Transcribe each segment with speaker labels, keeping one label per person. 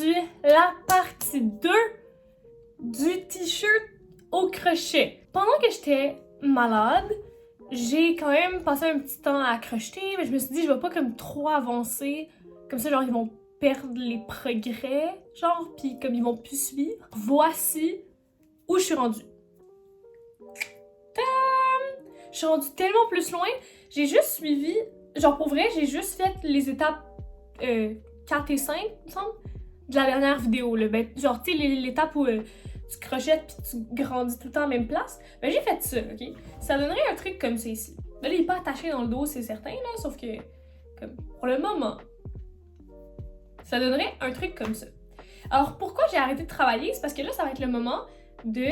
Speaker 1: aujourd'hui la partie 2 du t-shirt au crochet. Pendant que j'étais malade, j'ai quand même passé un petit temps à crocheter, mais je me suis dit je vais pas comme trop avancer, comme ça genre ils vont perdre les progrès, genre, pis comme ils vont plus suivre. Voici où je suis rendue. Tadam! Je suis rendue tellement plus loin, j'ai juste suivi, genre pour vrai, j'ai juste fait les étapes 4 et 5, il me semble, de la dernière vidéo, là. Ben, genre, tu sais, l'étape où tu crochettes pis tu grandis tout le temps à la même place. Ben, j'ai fait ça, ok? Ça donnerait un truc comme ça ici. Ben, là, il est pas attaché dans le dos, c'est certain, là, sauf que, comme, pour le moment, ça donnerait un truc comme ça. Alors, pourquoi j'ai arrêté de travailler? C'est parce que là, ça va être le moment de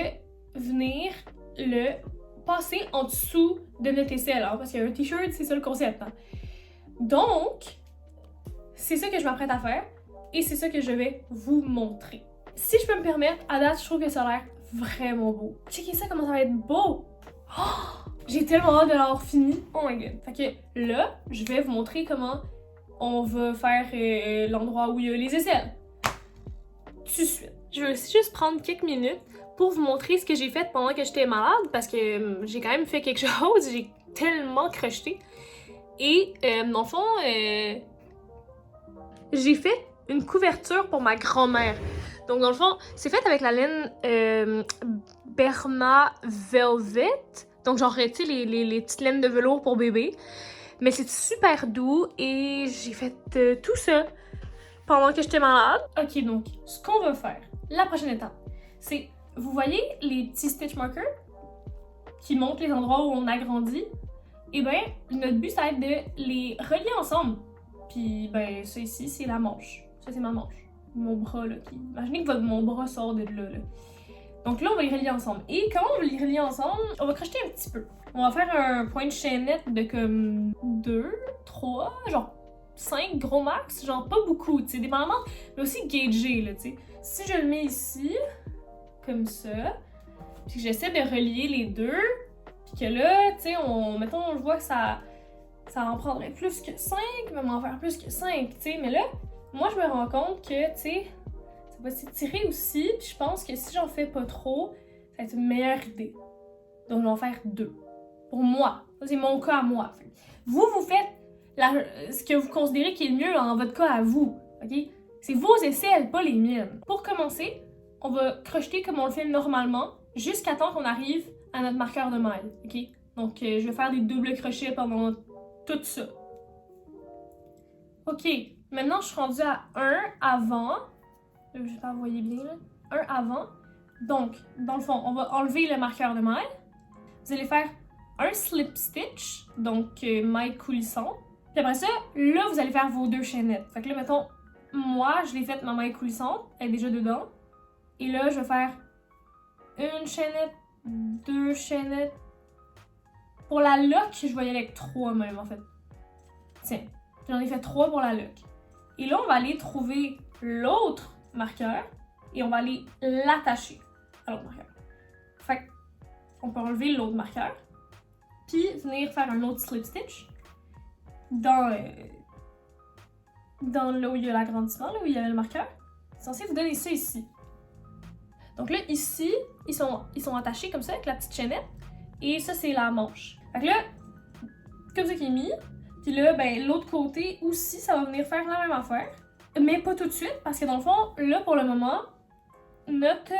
Speaker 1: venir le passer en dessous de notre aisselle, hein, parce qu'il y a un t-shirt, c'est ça le concept, hein. Donc, c'est ça que je m'apprête à faire et c'est ça que je vais vous montrer. Si je peux me permettre, à date, je trouve que ça a l'air vraiment beau. Checkez ça, comment ça va être beau! Oh, j'ai tellement hâte de l'avoir fini. Oh my god. Fait que là, je vais vous montrer comment on va faire l'endroit où il y a les aisselles. Tout de suite. Je vais aussi juste prendre quelques minutes pour vous montrer ce que j'ai fait pendant que j'étais malade parce que j'ai quand même fait quelque chose. J'ai tellement crocheté. Et dans le fond, j'ai fait une couverture pour ma grand-mère. Donc, dans le fond, c'est fait avec la laine Berma Velvet. Donc, genre, tu sais, les petites laines de velours pour bébé. Mais c'est super doux et j'ai fait tout ça pendant que j'étais malade. Ok, donc, ce qu'on va faire, la prochaine étape, c'est, vous voyez les petits stitch markers qui montrent les endroits où on agrandit? Et ben, notre but, ça va être de les relier ensemble. Puis, ben, ça ici, c'est la manche. Ça, c'est ma manche. Mon bras, là. Imaginez que mon bras sort de là, là. Donc là, on va les relier ensemble. Et comment on va les relier ensemble? On va crocheter un petit peu. On va faire un point de chaînette de comme 2, 3, genre 5 gros max. Genre pas beaucoup, tu sais, dépendamment, mais aussi gager, là, tu sais. Si je le mets ici, comme ça, puis que j'essaie de relier les deux, puis que là, tu sais, mettons, je vois que ça en prendrait plus que 5, même en faire plus que 5, tu sais. Mais là, moi, je me rends compte que, tu sais, ça va s'étirer aussi, puis je pense que si j'en fais pas trop, ça va être une meilleure idée. Donc, je vais en faire 2. Pour moi. Ça, c'est mon cas à moi. Vous faites ce que vous considérez qui est le mieux dans votre cas à vous, ok? C'est vos aisselles, pas les miennes. Pour commencer, on va crocheter comme on le fait normalement, jusqu'à temps qu'on arrive à notre marqueur de maille, ok? Donc, je vais faire des doubles crochets pendant tout ça. Ok, maintenant je suis rendue à 1 avant. Je vais pas envoyer bien là. 1 avant. Donc, dans le fond, on va enlever le marqueur de maille. Vous allez faire un slip stitch, donc maille coulissante. Puis après ça, là, vous allez faire vos 2 chaînettes. Fait que là, mettons, moi, je l'ai faite ma maille coulissante, elle est déjà dedans. Et là, je vais faire une chaînette, 2 chaînettes. Pour la lock, je vais y aller avec 3 même, en fait. Tiens, j'en ai fait 3 pour la lock. Et là, on va aller trouver l'autre marqueur et on va aller l'attacher à l'autre marqueur. Fait qu'on peut enlever l'autre marqueur, puis venir faire un autre slip stitch dans là où il y a l'agrandissement, là où il y avait le marqueur. C'est censé vous donner ça ici. Donc là, ici, ils sont attachés comme ça avec la petite chaînette. Et ça, c'est la manche. Fait que là, comme ça qui est mis. Puis là, ben, l'autre côté aussi, ça va venir faire la même affaire. Mais pas tout de suite, parce que dans le fond, là, pour le moment, notre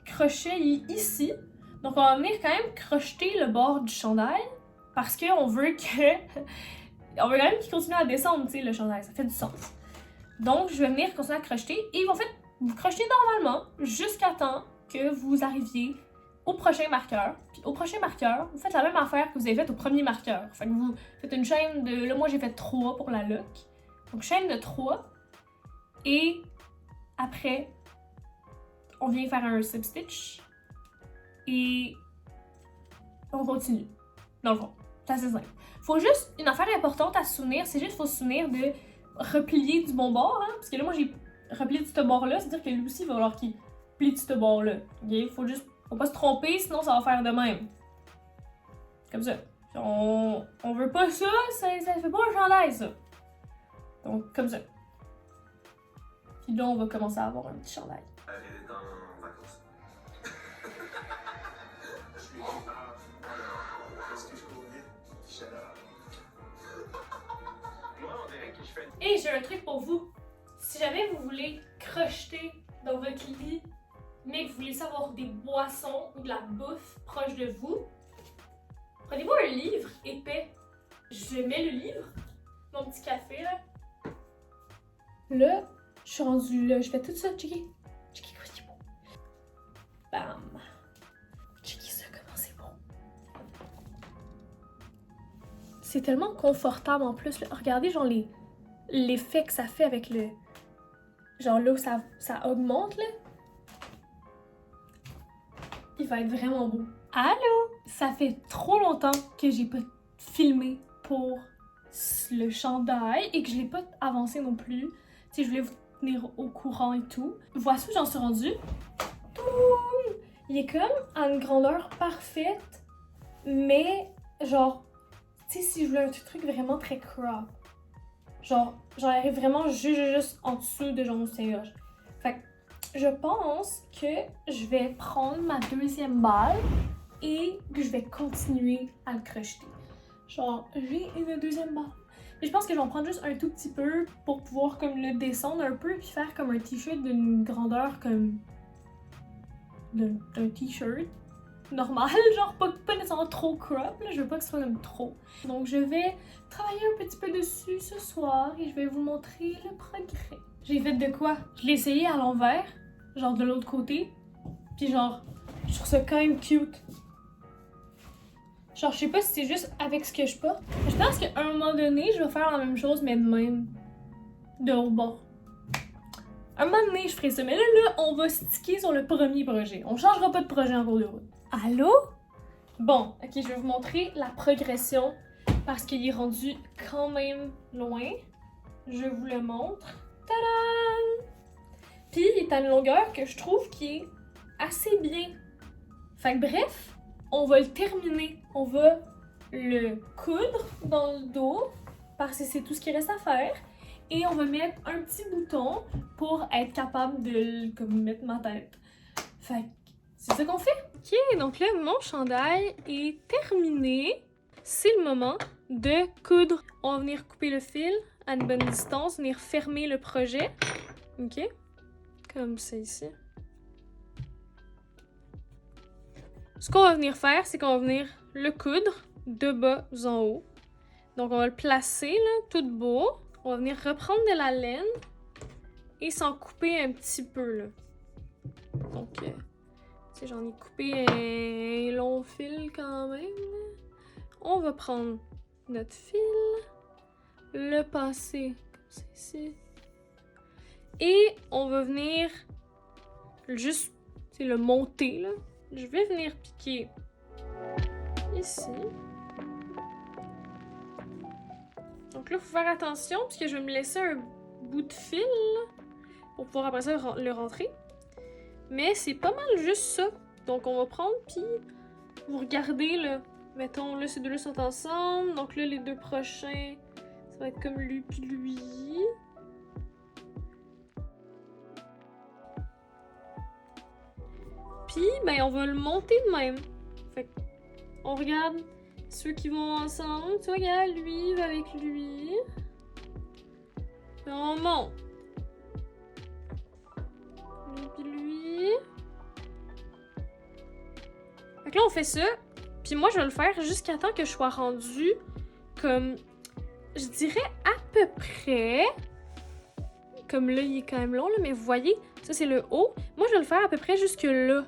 Speaker 1: crochet il est ici. Donc, on va venir quand même crocheter le bord du chandail, parce qu'on veut que... on veut quand même qu'il continue à descendre, tu sais, le chandail. Ça fait du sens. Donc, je vais venir continuer à crocheter. Et en fait, vous crochetez normalement jusqu'à temps que vous arriviez au prochain marqueur. Puis au prochain marqueur, vous faites la même affaire que vous avez faite au premier marqueur. Fait que vous faites une chaîne de... Là, moi, j'ai fait 3 pour la lock. Donc, chaîne de 3. Et après, on vient faire un slip stitch. Et on continue. Dans le fond, c'est assez simple. Faut juste, une affaire importante à se souvenir, c'est juste faut se souvenir de replier du bon bord. Hein, parce que là, moi, j'ai replié de ce bord-là. C'est-à-dire que lui aussi, il va falloir qu'il plie de ce bord-là. Okay? Faut pas se tromper, sinon ça va faire de même. Comme ça. On veut pas ça, ça fait pas un chandail, ça. Donc, comme ça. Puis là, on va commencer à avoir un petit chandail.
Speaker 2: Elle est en vacances. Je suis excuse-moi, shut up. Moi, on dirait que je fais.
Speaker 1: Et j'ai un truc pour vous. Si jamais vous voulez crocheter dans votre lit, mais que vous voulez savoir des boissons ou de la bouffe proche de vous, prenez-vous un livre épais. Je mets le livre, mon petit café là. Là, je suis rendue là, je fais tout ça, checker. Checker quoi c'est beau. Bam. Checker ça, comment c'est beau. C'est tellement confortable en plus. Là. Regardez genre l'effet que ça fait avec le... Genre là où ça augmente là. Il va être vraiment beau. Allô? Ça fait trop longtemps que j'ai pas filmé pour le chandail et que je l'ai pas avancé non plus. Tu sais, je voulais vous tenir au courant et tout. Voici où j'en suis rendue. Toum! Il est comme à une grandeur parfaite, mais genre, tu sais, si je voulais un truc vraiment très crop, genre, j'arrive vraiment juste en dessous de genre mon soutien-gorge. Fait que je pense que je vais prendre ma deuxième balle et que je vais continuer à le crocheter. Genre, j'ai une deuxième balle. Mais je pense que je vais en prendre juste un tout petit peu pour pouvoir comme le descendre un peu puis faire comme un t-shirt d'une grandeur comme d'un t-shirt normal, genre pas nécessairement trop crop, là, je veux pas que ce soit comme trop. Donc je vais travailler un petit peu dessus ce soir et je vais vous montrer le progrès. J'ai fait de quoi? Je l'ai essayé à l'envers, genre de l'autre côté, puis genre, je trouve ça quand même cute. Genre, je sais pas si c'est juste avec ce que je porte. Je pense qu'à un moment donné, je vais faire la même chose, mais de même. De haut bord. Un moment donné, je ferai ça. Mais là, on va sticker sur le premier projet. On changera pas de projet en cours de route. Allô? Bon, ok, je vais vous montrer la progression parce qu'il est rendu quand même loin. Je vous le montre. Tadam! Puis, il est à une longueur que je trouve qui est assez bien. Fait que bref, on va le terminer. On va le coudre dans le dos parce que c'est tout ce qui reste à faire. Et on va mettre un petit bouton pour être capable de comme, mettre ma tête. Fait que c'est ça qu'on fait. Ok, donc là, mon chandail est terminé. C'est le moment de coudre. On va venir couper le fil à une bonne distance, venir fermer le projet. Ok, comme ça ici. Ce qu'on va venir faire, c'est qu'on va venir le coudre de bas en haut. Donc, on va le placer, là, tout beau. On va venir reprendre de la laine et s'en couper un petit peu, là. Donc, tu sais, j'en ai coupé un long fil quand même. Là. On va prendre notre fil, le passer comme ça ici. Et on va venir juste, tu sais, le monter, là. Je vais venir piquer ici. Donc là, il faut faire attention puisque je vais me laisser un bout de fil pour pouvoir après ça le rentrer. Mais c'est pas mal juste ça. Donc on va prendre puis vous regardez là. Mettons là, ces deux-là sont ensemble. Donc là, les deux prochains, ça va être comme lui puis lui. Puis, ben, on va le monter de même. Fait que, on regarde ceux qui vont ensemble. Tu vois, regarde, lui va avec lui. Puis on monte. Lui puis lui. Fait que là, on fait ça. Puis moi, je vais le faire jusqu'à temps que je sois rendue comme, je dirais à peu près. Comme là, il est quand même long, là, mais vous voyez, ça c'est le haut. Moi, je vais le faire à peu près jusque là.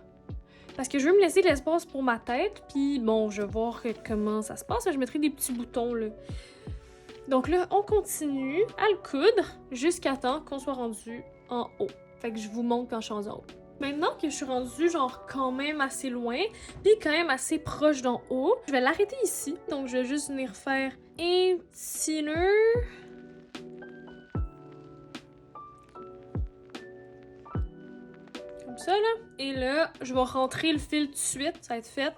Speaker 1: Parce que je veux me laisser de l'espace pour ma tête, puis bon, je vais voir comment ça se passe. Je mettrai des petits boutons, là. Donc là, on continue à le coudre jusqu'à temps qu'on soit rendu en haut. Fait que je vous montre quand je suis rendue en haut. Maintenant que je suis rendue, genre, quand même assez loin, puis quand même assez proche d'en haut, je vais l'arrêter ici. Donc, je vais juste venir faire un petit nœud. Comme ça, là. Et là, je vais rentrer le fil tout de suite. Ça va être fait.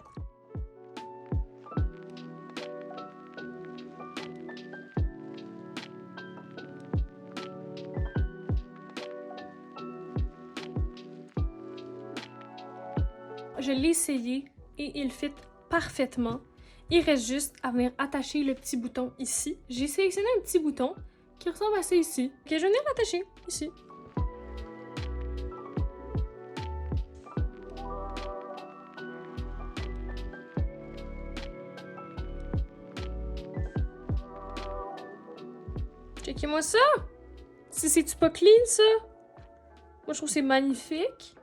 Speaker 1: je l'ai essayé et il fit parfaitement. Il reste juste à venir attacher le petit bouton ici. J'ai sélectionné un petit bouton qui ressemble à ça ici. Ok, je vais venir l'attacher ici. Checkez-moi ça! C'est-tu pas clean, ça? Moi, je trouve que c'est magnifique.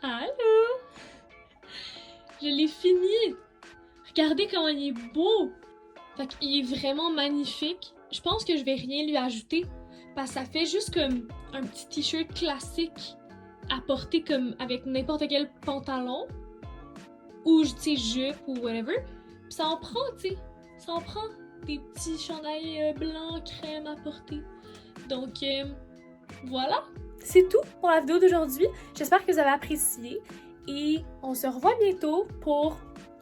Speaker 1: Allô? Je l'ai fini! Regardez comment il est beau! Fait qu'il est vraiment magnifique. Je pense que je vais rien lui ajouter parce que ça fait juste comme un petit t-shirt classique à porter comme avec n'importe quel pantalon ou, tu sais, jupe ou whatever. Puis ça en prend, tu sais. Ça en prend des petits chandails blancs, crème à porter. Donc, voilà. C'est tout pour la vidéo d'aujourd'hui. J'espère que vous avez apprécié. Et on se revoit bientôt pour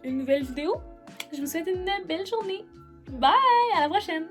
Speaker 1: une nouvelle vidéo. Je vous souhaite une belle journée. Bye! À la prochaine!